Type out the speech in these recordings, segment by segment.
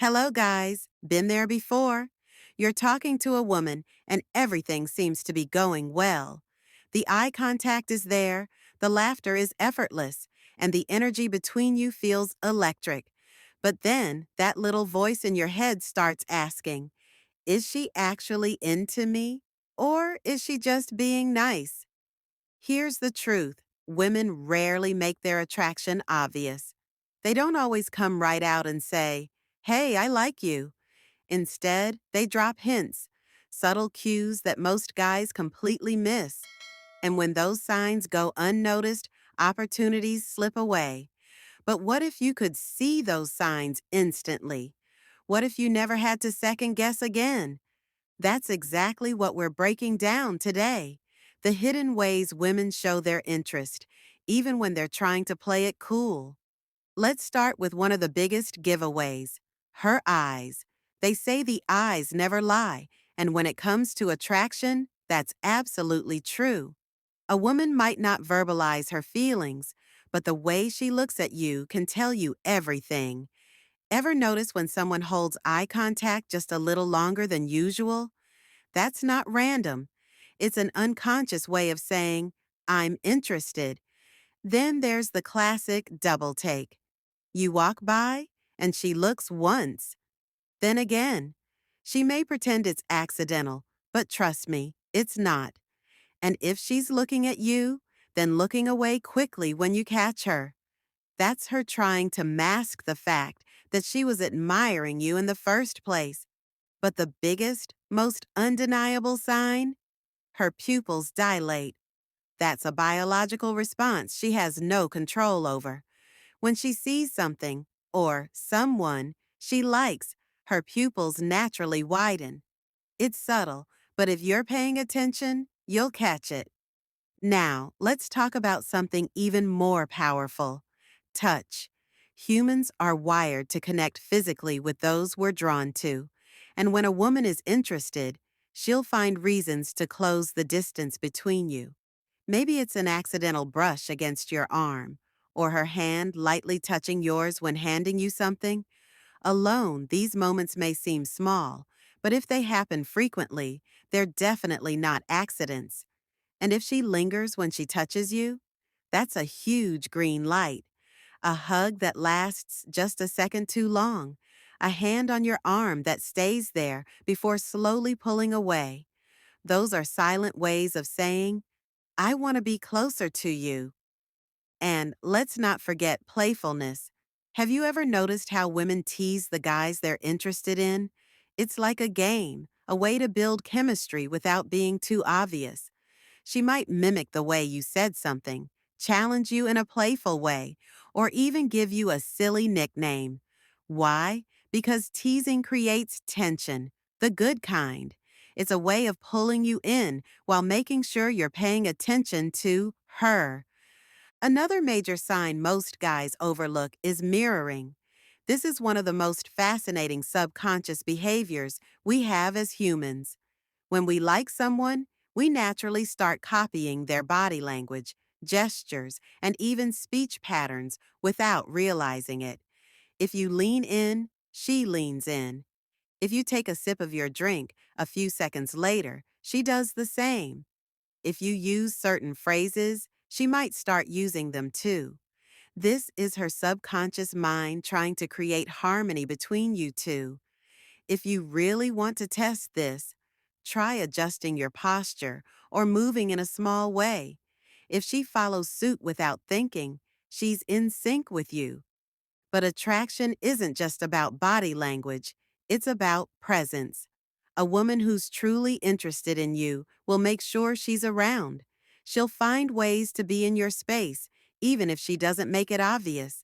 Hello, guys. Been there before? You're talking to a woman, and everything seems to be going well. The eye contact is there, the laughter is effortless, and the energy between you feels electric. But then that little voice in your head starts asking, is she actually into me? Or is she just being nice? Here's the truth: women rarely make their attraction obvious. They don't always come right out and say, "Hey, I like you." Instead, they drop hints, subtle cues that most guys completely miss. And when those signs go unnoticed, opportunities slip away. But what if you could see those signs instantly? What if you never had to second guess again? That's exactly what we're breaking down today. The hidden ways women show their interest, even when they're trying to play it cool. Let's start with one of the biggest giveaways: her eyes. They say the eyes never lie, and when it comes to attraction, that's absolutely true. A woman might not verbalize her feelings, but the way she looks at you can tell you everything. Ever notice when someone holds eye contact just a little longer than usual? That's not random. It's an unconscious way of saying, "I'm interested." Then there's the classic double take. You walk by, and she looks once, then again. She may pretend it's accidental, but trust me, it's not. And if she's looking at you, then looking away quickly when you catch her. That's her trying to mask the fact that she was admiring you in the first place. But the biggest, most undeniable sign? Her pupils dilate. That's a biological response she has no control over. When she sees something, or someone, she likes, her pupils naturally widen. It's subtle, but if you're paying attention, you'll catch it. Now, let's talk about something even more powerful: touch. Humans are wired to connect physically with those we're drawn to. And when a woman is interested, she'll find reasons to close the distance between you. Maybe it's an accidental brush against your arm, or her hand lightly touching yours when handing you something. Alone, these moments may seem small, but if they happen frequently, they're definitely not accidents. And if she lingers when she touches you, that's a huge green light. A hug that lasts just a second too long. A hand on your arm that stays there before slowly pulling away. Those are silent ways of saying, "I want to be closer to you." And let's not forget playfulness. Have you ever noticed how women tease the guys they're interested in? It's like a game, a way to build chemistry without being too obvious. She might mimic the way you said something, challenge you in a playful way, or even give you a silly nickname. Why? Because teasing creates tension, the good kind. It's a way of pulling you in while making sure you're paying attention to her. Another major sign most guys overlook is mirroring. This is one of the most fascinating subconscious behaviors we have as humans. When we like someone, we naturally start copying their body language, gestures, and even speech patterns without realizing it. If you lean in, she leans in. If you take a sip of your drink, a few seconds later, she does the same. If you use certain phrases, she might start using them too. This is her subconscious mind trying to create harmony between you two. If you really want to test this, try adjusting your posture or moving in a small way. If she follows suit without thinking, she's in sync with you. But attraction isn't just about body language, it's about presence. A woman who's truly interested in you will make sure she's around. She'll find ways to be in your space, even if she doesn't make it obvious.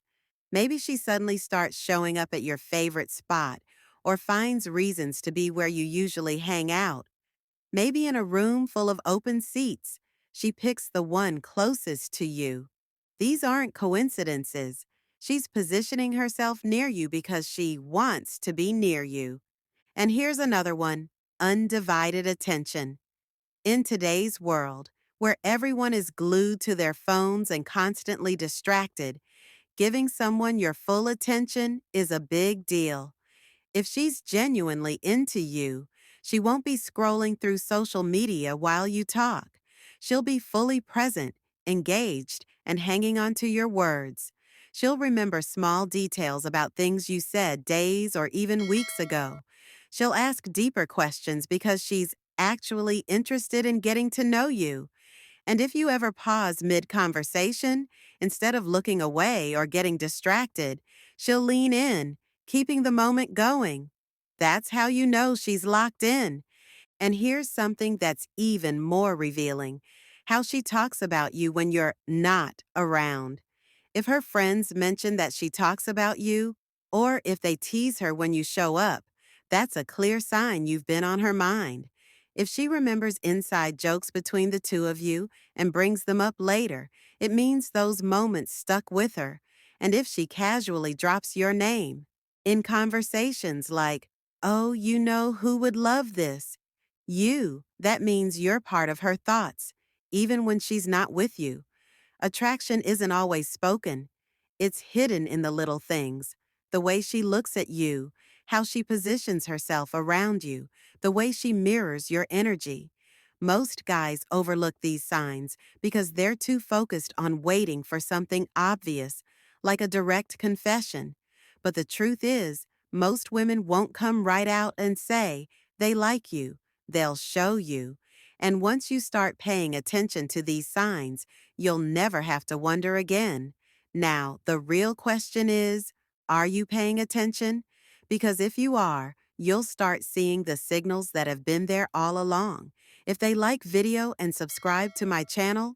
Maybe she suddenly starts showing up at your favorite spot or finds reasons to be where you usually hang out. Maybe in a room full of open seats, she picks the one closest to you. These aren't coincidences. She's positioning herself near you because she wants to be near you. And here's another one: undivided attention. In today's world, where everyone is glued to their phones and constantly distracted, giving someone your full attention is a big deal. If she's genuinely into you, she won't be scrolling through social media while you talk. She'll be fully present, engaged, and hanging on to your words. She'll remember small details about things you said days or even weeks ago. She'll ask deeper questions because she's actually interested in getting to know you. And if you ever pause mid conversation, instead of looking away or getting distracted, she'll lean in, keeping the moment going. That's how you know she's locked in. And here's something that's even more revealing: how she talks about you when you're not around. If her friends mention that she talks about you, or if they tease her when you show up, that's a clear sign you've been on her mind. If she remembers inside jokes between the two of you and brings them up later, it means those moments stuck with her. And if she casually drops your name in conversations like, "Oh, you know who would love this?" that means you're part of her thoughts, even when she's not with you. Attraction isn't always spoken. It's hidden in the little things: the way she looks at you, how she positions herself around you, the way she mirrors your energy. Most guys overlook these signs because they're too focused on waiting for something obvious, like a direct confession. But the truth is, most women won't come right out and say they like you. They'll show you. And once you start paying attention to these signs, you'll never have to wonder again. Now, the real question is, are you paying attention? Because if you are, you'll start seeing the signals that have been there all along. If they like video and subscribe to my channel,